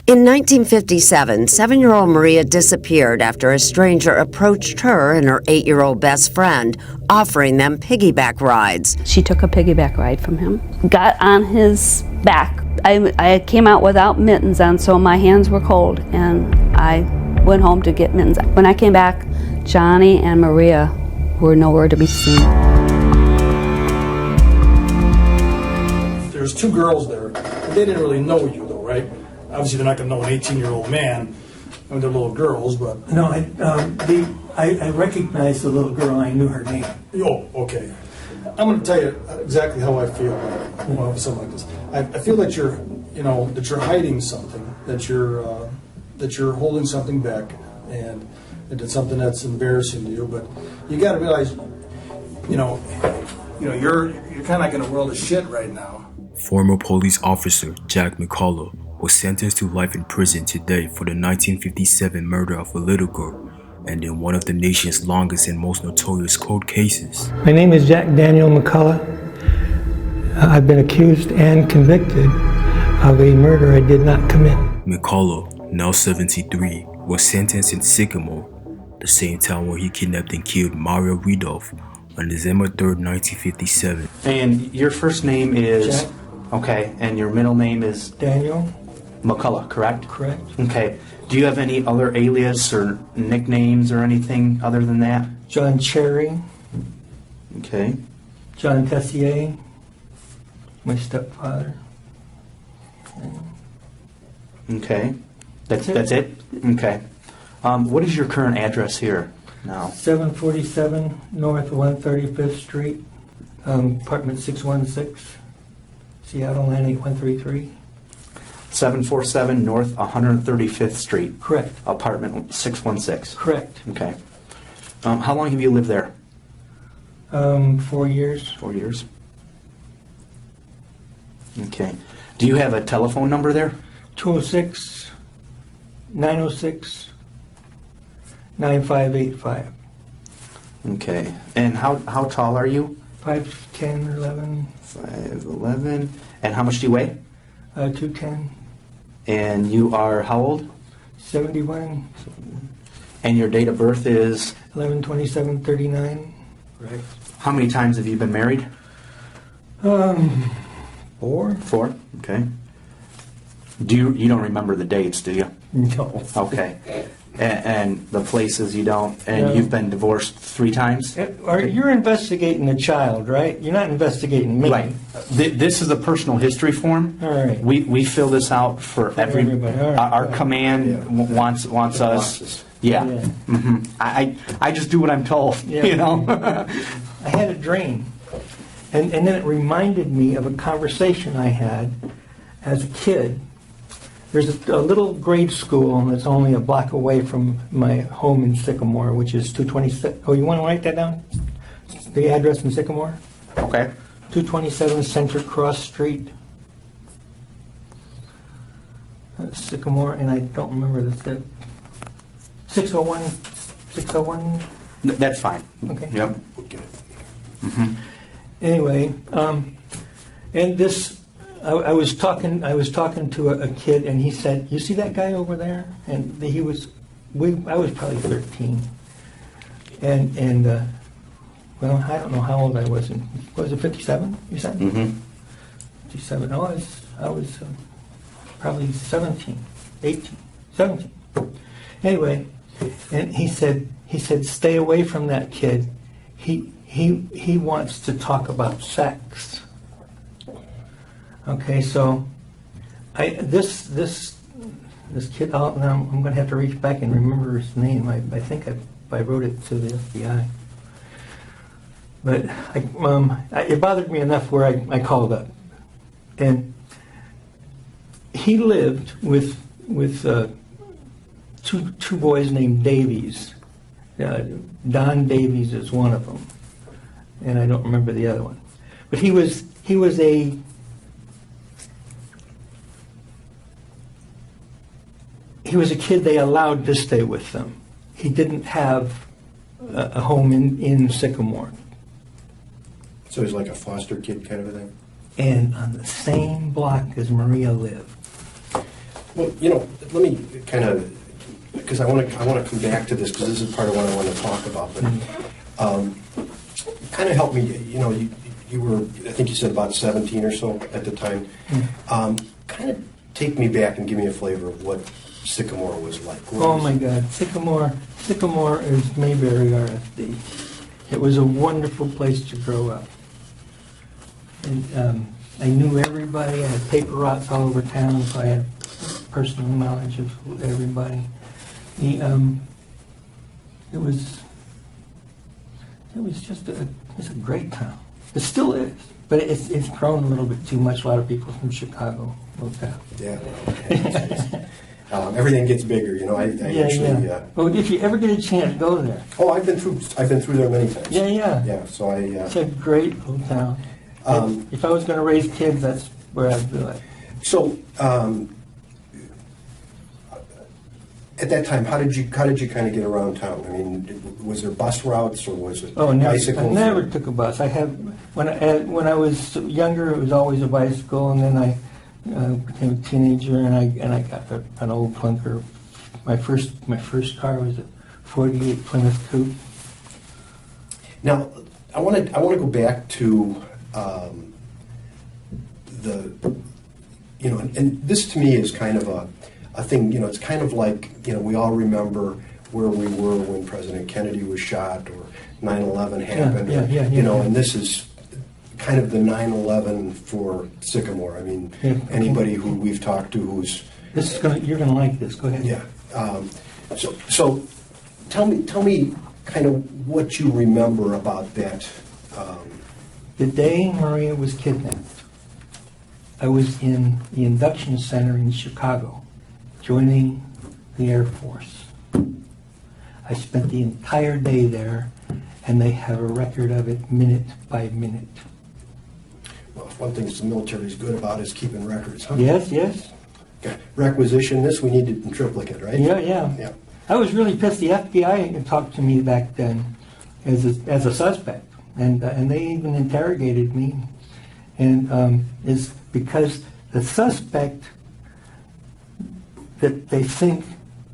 In 1957, 7-year-old Maria disappeared after a stranger approached her and her 8-year-old best friend, offering them piggyback rides. She took a piggyback ride from him, got on his back. I came out without mittens on, so my hands were cold, and I went home to get mittens. When I came back, Johnny and Maria were nowhere to be seen. There's two girls there, and they didn't really know you, though, right? Obviously, they're not going to know an 18-year-old man when they're little girls, but... No, I recognized the little girl. I knew her name. Oh, okay. I'm going to tell you exactly how I feel about something like this. I feel that you're hiding something, that you're holding something back, and it's something that's embarrassing to you. But you got to realize, you're kind of like in a world of shit right now. Former police officer Jack McCullough was sentenced to life in prison today for the 1957 murder of a little girl, and in one of the nation's longest and most notorious cold cases. My name is Jack Daniel McCullough. I've been accused and convicted of a murder I did not commit. McCullough, now 73, was sentenced in Sycamore, the same town where he kidnapped and killed Maria Ridulph on December 3rd, 1957. And your first name is... Jack. Okay, and your middle name is... Daniel. McCullough, correct? Correct. Okay. Do you have any other alias or nicknames or anything other than that? John Cherry. Okay. John Tessier. My stepfather. Okay. That's it? Okay. What is your current address here now? 747 North 135th Street, apartment 616, Seattle 98133. 747 North 135th Street. Correct. Apartment 616. Correct. Okay. How long have you lived there? 4 years. 4 years. Okay. Do you have a telephone number there? 206 906 9585. Okay. And how tall are you? 5'10", 11. 5'11". And how much do you weigh? 210. And you are how old? 71. And your date of birth is? 11/27/39. Right. How many times have you been married? 4. 4. Okay. You don't remember the dates, do you? No. Okay. And the places you don't, and No. you've been divorced 3 times? You're investigating a child, right? You're not investigating me. Right. This is a personal history form. All right. We fill this out for everybody. All right. Our command wants us. Yeah. Yeah. Hmm. I just do what I'm told. Yeah. You know. I had a dream, and then it reminded me of a conversation I had as a kid. There's a little grade school that's only a block away from my home in Sycamore, which is 227. Oh, you want to write that down? The address in Sycamore? Okay. 227 Center Cross Street. Sycamore, and I don't remember the 601. 601. That's fine. Okay. Yep. Mm-hmm. Anyway, and this. I was talking to a kid, and he said, "You see that guy over there?" And I was probably 13, and well, I don't know how old I was. Was it 57? You said? Mm-hmm. 57. No, I was probably 17, 18, 17. Anyway, and he said, "Stay away from that kid. He wants to talk about sex." Okay, so this kid. Now I'm going to have to reach back and remember his name. I think I wrote it to the FBI, but it bothered me enough where I called up, and he lived with two boys named Davies. Don Davies is one of them, and I don't remember the other one, but he was a kid they allowed to stay with them. He didn't have a home in Sycamore. So he's like a foster kid kind of a thing? And on the same block as Maria lived. Well, let me kind of, because I want to come back to this, because this is part of what I want to talk about, but kind of help me, you were, I think you said about 17 or so at the time. Kind of take me back and give me a flavor of what Sycamore was like. My God, Sycamore is Mayberry RFD. It was a wonderful place to grow up. And I knew everybody. I had paper routes all over town, so I had personal knowledge of everybody. It was just a great town. It still is, but it's grown a little bit too much. A lot of people from Chicago moved out. Yeah. Everything gets bigger, Yeah. Well, if you ever get a chance, go there. Oh, I've been through there many times. Yeah. Yeah. So It's a great little town. If I was going to raise kids, that's where I'd do it. So, at that time, how did you kind of get around town? I mean, was there bus routes or was it bicycles? I never took a bus. I had when I was younger, it was always a bicycle, and then I became a teenager, and I got an old clunker. My first car was a '48 Plymouth Coupe. Now, I want to go back to and this to me is kind of a thing. It's kind of like we all remember where we were when President Kennedy was shot or 9/11 happened. And this is kind of the 9/11 for Sycamore. I mean, anybody who we've talked to who's you're gonna like this. Go ahead. Yeah. So tell me kind of what you remember about that. The day Maria was kidnapped, I was in the induction center in Chicago, joining the Air Force. I spent the entire day there, and they have a record of it minute by minute. Well, if one thing the military is good about is keeping records, huh? Yes. Okay. Requisition this, we need it in triplicate, right? Yeah. I was really pissed. The FBI talked to me back then as a suspect, and they even interrogated me, and is because the suspect that they think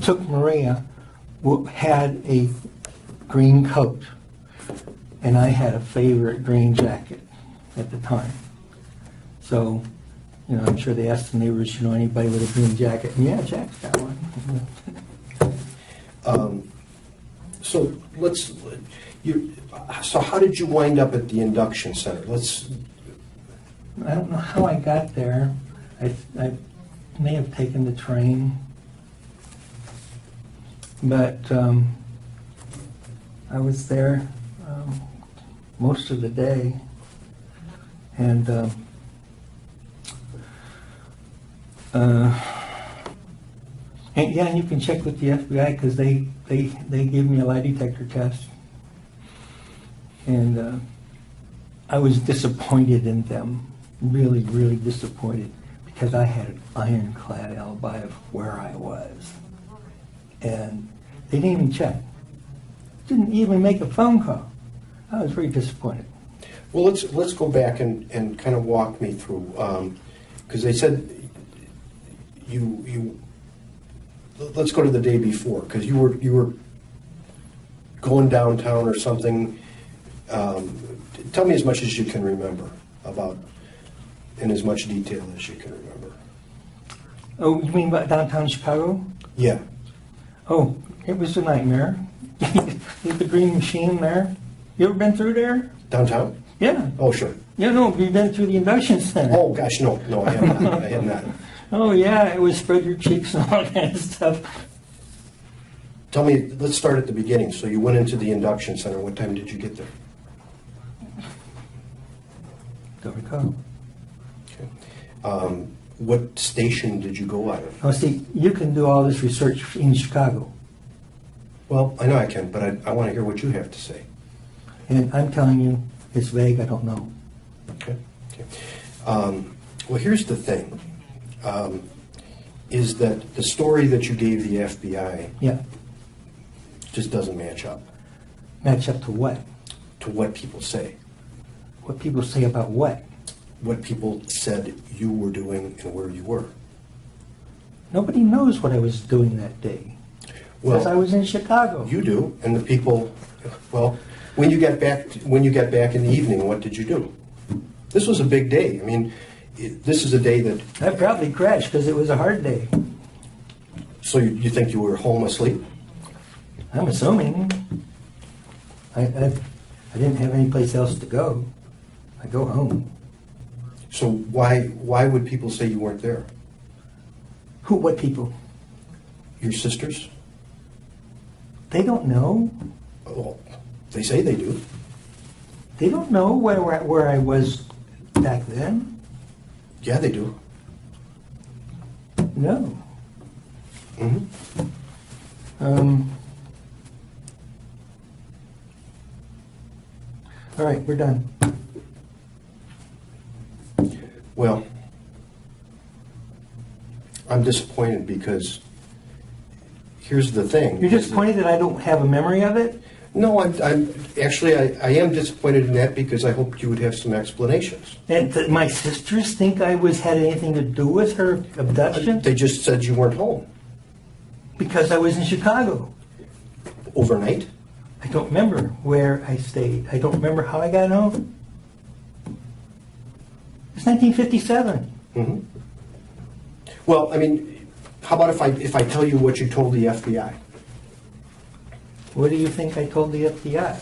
took Maria had a green coat, and I had a favorite green jacket at the time. So, I'm sure they asked the neighbors, anybody with a green jacket? And yeah, Jack's got one. So so how did you wind up at the induction center? I don't know how I got there. I may have taken the train, but I was there most of the day, and and you can check with the FBI because they gave me a lie detector test, and I was disappointed in them, really, really disappointed, because I had an ironclad alibi of where I was, and they didn't even check, didn't even make a phone call. I was very disappointed. Well, let's go back and kind of walk me through, because they said you. Let's go to the day before, because you were going downtown or something. Tell me as much as you can remember about, in as much detail as you can remember. Oh, you mean about downtown Chicago? Yeah. Oh, it was a nightmare. The Green Machine there. You ever been through there? Downtown? Yeah. Oh, sure. No, you've been through the induction center. Oh, gosh, no, I have not. I have not. Oh, yeah, it was spread your cheeks and all that kind of stuff. Tell me, let's start at the beginning. So you went into the induction center. What time did you get there? Don't recall. Okay. What station did you go out of? Oh, see, you can do all this research in Chicago. Well, I know I can, but I want to hear what you have to say. And I'm telling you, it's vague, I don't know. Okay. Well, here's the thing. Is that the story that you gave the FBI Yeah. just doesn't match up Match up to what? to what people say. What people say about what? What people said you were doing and where you were. Nobody knows what I was doing that day. Because I was in Chicago. You do, and the people, well, when you get back in the evening, what did you do? This was a big day. I mean, this is a day that... I probably crashed because it was a hard day. So you think you were home asleep? I'm assuming. I didn't have any place else to go. I go home. So why would people say you weren't there? Who? What people? Your sisters? They don't know. Well, they say they do. They don't know where I was back then. Yeah, they do. No. Mm-hmm. All right, we're done. Well, I'm disappointed because here's the thing. You're disappointed that I don't have a memory of it? No, I'm actually I am disappointed in that because I hoped you would have some explanations. And my sisters think had anything to do with her abduction? They just said you weren't home Because I was in Chicago. overnight. I don't remember where I stayed. I don't remember how I got home. It's 1957. Mm-hmm. Well, I mean, how about if I tell you what you told the FBI? What do you think I told the FBI?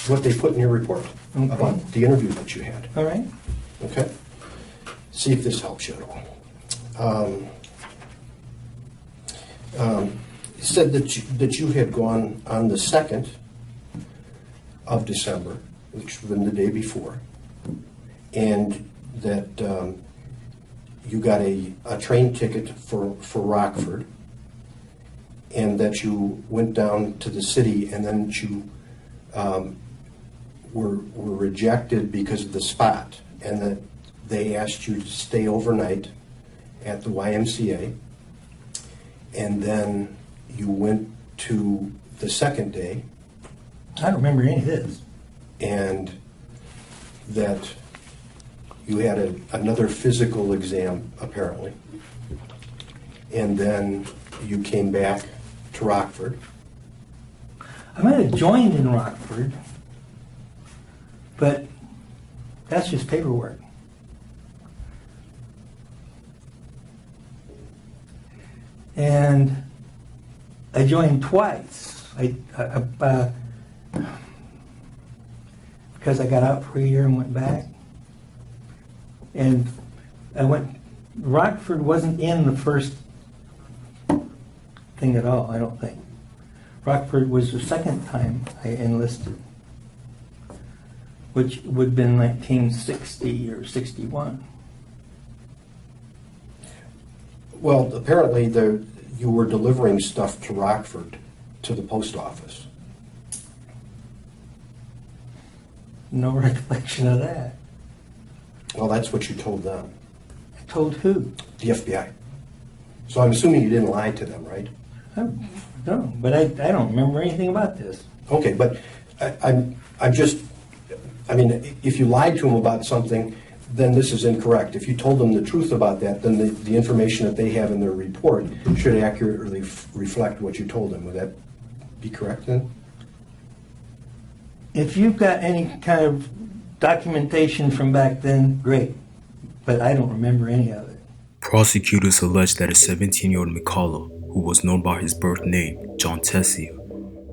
What they put in your report Okay. about the interview that you had. All right. Okay? See if this helps you at all. You said that you had gone on the 2nd of December, which would have been the day before, and that you got a train ticket for Rockford, and that you went down to the city, and then you were rejected because of the spot, and that they asked you to stay overnight at the YMCA, and then you went to the second day, I don't remember any of this. and that you had another physical exam, apparently, and then you came back to Rockford. I might have joined in Rockford, but that's just paperwork. And I joined twice. Because I got out for a year and went back. And Rockford wasn't in the first thing at all, I don't think. Rockford was the second time I enlisted, which would have been 1960 or 61. Well, apparently you were delivering stuff to Rockford to the post office. No recollection of that. Well, that's what you told them, I told who? the FBI. So I'm assuming you didn't lie to them, right? No, but I don't remember anything about this. Okay, but I'm just, I mean, if you lied to them about something, then this is incorrect. If you told them the truth about that, then the information that they have in their report should accurately reflect what you told them. Would that be correct then? If you've got any kind of documentation from back then, great. But I don't remember any of it. Prosecutors alleged that a 17-year-old McCullough, who was known by his birth name, John Tessia,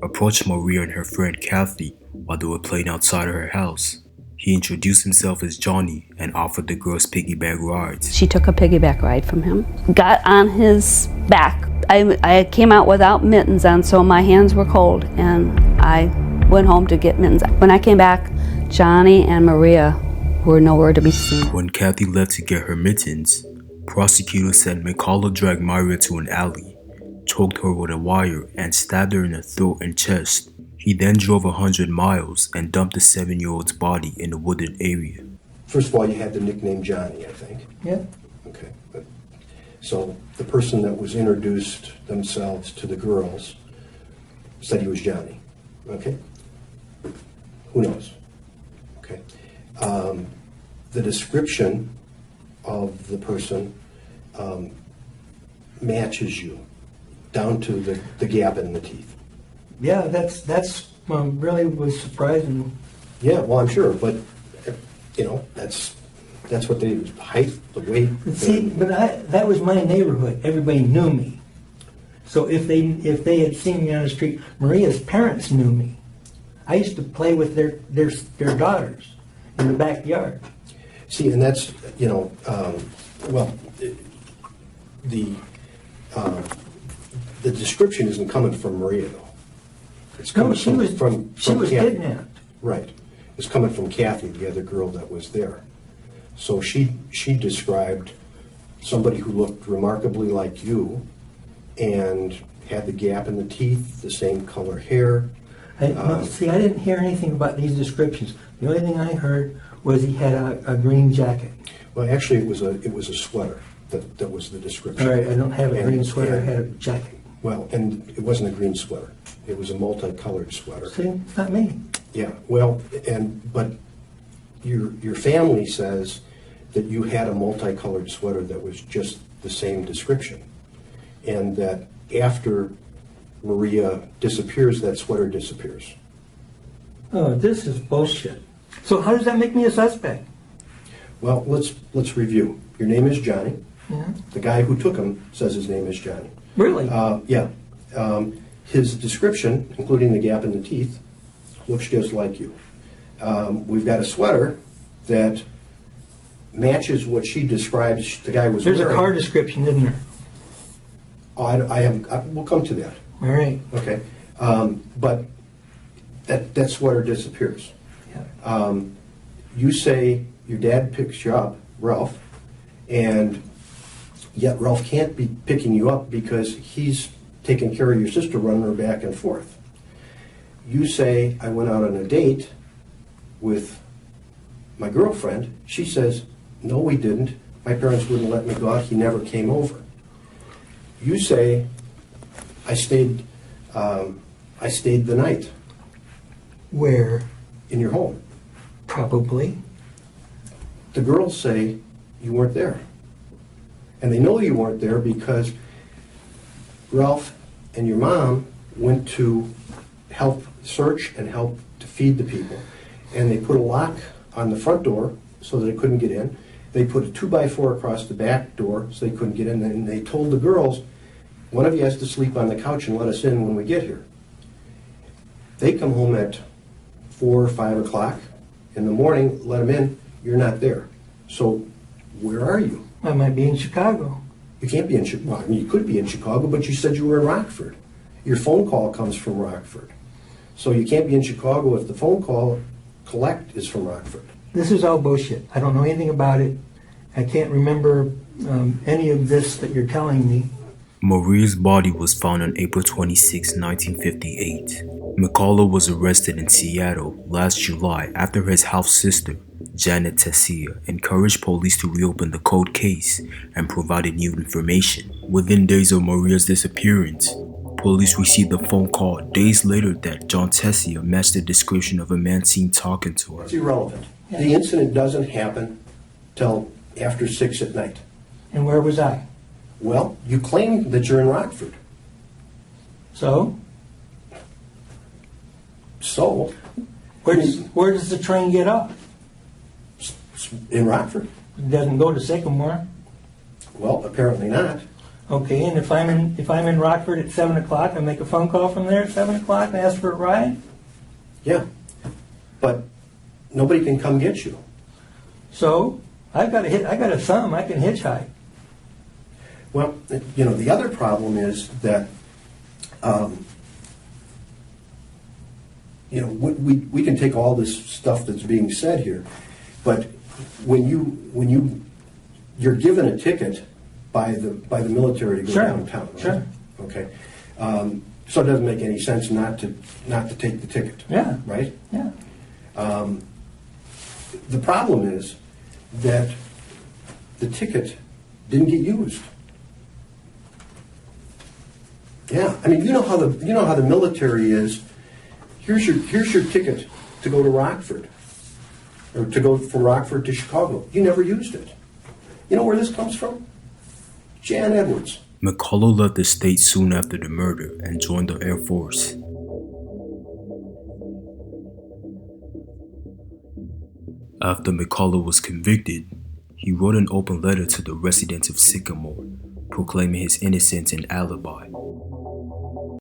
approached Maria and her friend Kathy while they were playing outside of her house. He introduced himself as Johnny and offered the girls piggyback rides. She took a piggyback ride from him, got on his back. I came out without mittens on, so my hands were cold, and I went home to get mittens. When I came back, Johnny and Maria were nowhere to be seen. When Kathy left to get her mittens, prosecutors said McCullough dragged Maria to an alley, choked her with a wire, and stabbed her in the throat and chest. He then drove 100 miles and dumped the 7-year-old's body in a wooded area. First of all, you had the nickname Johnny, I think. Yeah. Okay. So the person that was introduced themselves to the girls said he was Johnny. Okay? Who knows? Okay. The description of the person matches you, down to the gap in the teeth. Yeah, that's really was surprising. Yeah, well, I'm sure, but, you know, that's what they, height, the weight. See, but that was my neighborhood. Everybody knew me. So if they had seen me on the street, Maria's parents knew me. I used to play with their daughters in the backyard. See, and that's, you know, well, the description isn't coming from Maria, though. It's coming No, she was from Kathy. Kidnapped. Right. It's coming from Kathy, the other girl that was there. So she described somebody who looked remarkably like you and had the gap in the teeth, the same color hair. See, I didn't hear anything about these descriptions. The only thing I heard was he had a green jacket. Well, actually, it was a sweater that was the description. All right, I don't have a green And- sweater. I had a jacket. Well, and it wasn't a green sweater. It was a multicolored sweater. See, it's not me. Yeah, well, but your family says that you had a multicolored sweater that was just the same description, and that after Maria disappears, that sweater disappears. Oh, this is bullshit. So how does that make me a suspect? Well, let's review. Your name is Johnny. Yeah. The guy who took him says his name is Johnny. Really? Yeah. His description, including the gap in the teeth, looks just like you. We've got a sweater that matches what she describes the guy was There's wearing. a car description, isn't there? Oh, we'll come to that. All right. Okay. But that sweater disappears. Yeah. You say your dad picks you up, Ralph, and yet Ralph can't be picking you up because he's taking care of your sister, running her back and forth. You say, I went out on a date with my girlfriend. She says, no, we didn't. My parents wouldn't let me go out. He never came over. You say, I stayed the night Where? in your home. Probably. The girls say you weren't there. And they know you weren't there because Ralph and your mom went to help search and help to feed the people. And they put a lock on the front door so that they couldn't get in. They put a 2x4 across the back door so they couldn't get in. And they told the girls, one of you has to sleep on the couch and let us in when we get here. They come home at 4 or 5 o'clock in the morning, let them in, you're not there. So where are you? I might be in Chicago. You can't be in Chicago. I mean, you could be in Chicago, but you said you were in Rockford. Your phone call comes from Rockford. So you can't be in Chicago if the phone call collect is from Rockford. This is all bullshit. I don't know anything about it. I can't remember any of this that you're telling me. Maria's body was found on April 26, 1958. McCullough was arrested in Seattle last July after his half-sister, Janet Tessia, encouraged police to reopen the cold case and provided new information. Within days of Maria's disappearance, police received a phone call days later that John Tessia matched the description of a man seen talking to her. It's irrelevant. The incident doesn't happen till after 6 at night. And where was I? Well, you claim that you're in Rockford. So? So, Where does the train get off? in Rockford? It doesn't go to Sycamore. Well, apparently not. Okay, and if I'm in Rockford at 7 o'clock, I make a phone call from there at 7 o'clock and ask for a ride? Yeah. But nobody can come get you. So, I got a thumb, I can hitchhike. Well, you know, the other problem is that, you know, we can take all this stuff that's being said here, but when you're given a ticket by the military to go Sure, downtown, right? sure. Okay. So it doesn't make any sense not to take the ticket. Yeah. Right? Yeah. The problem is that the ticket didn't get used. Yeah, I mean, you know how the military is. Here's your ticket to go to Rockford, or to go from Rockford to Chicago. You never used it. You know where this comes from? Jan Edwards. McCullough left the state soon after the murder and joined the Air Force. After McCullough was convicted, he wrote an open letter to the residents of Sycamore, proclaiming his innocence and alibi,